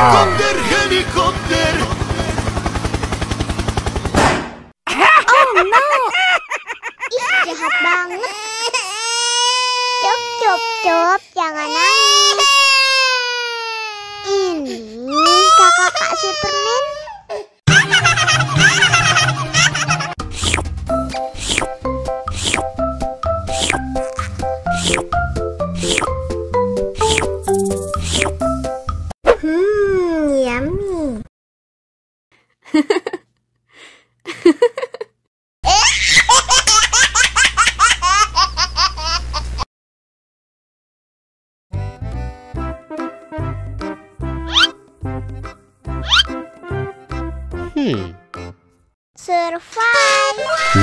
Helikopter, helikopter. Oh no. Ih, jahat banget. Cup, jangan nangis. Ini kakak Kak Superman. Yummy. Survive.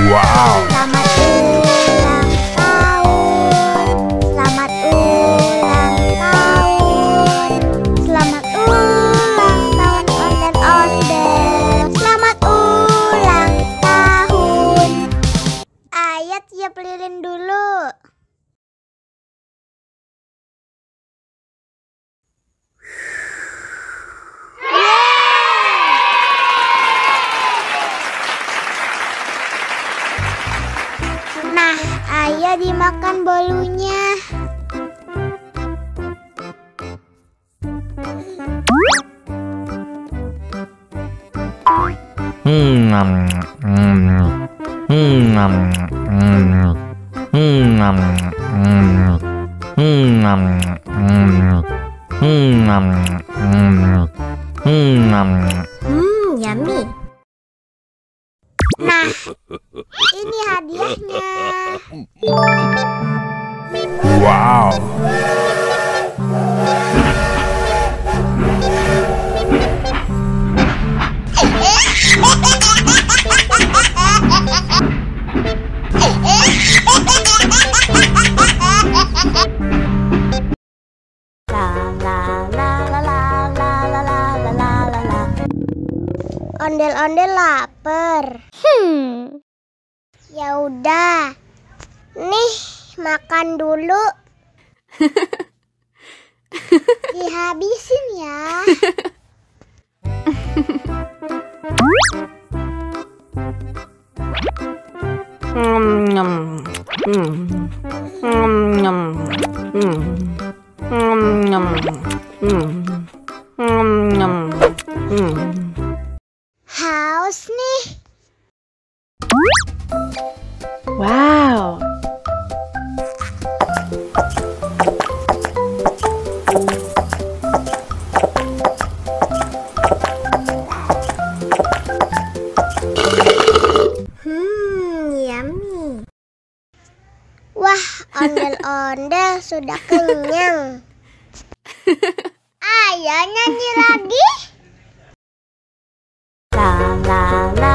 Wow. Selamat ulang tahun. Selamat ulang tahun. Selamat ulang tahun ondel-ondel. Selamat ulang tahun. Ayat tiup lilin dulu. Nah, ayo dimakan bolunya. Yummy. Nah, ini hadiahnya. Wow. Ondel-ondel lapar. Ya udah. Nih, makan dulu. Dihabisin ya. Haus nih. Wow. Yummy. Wah, ondel-ondel sudah kenyang. Ayo nyanyi lagi. La la la.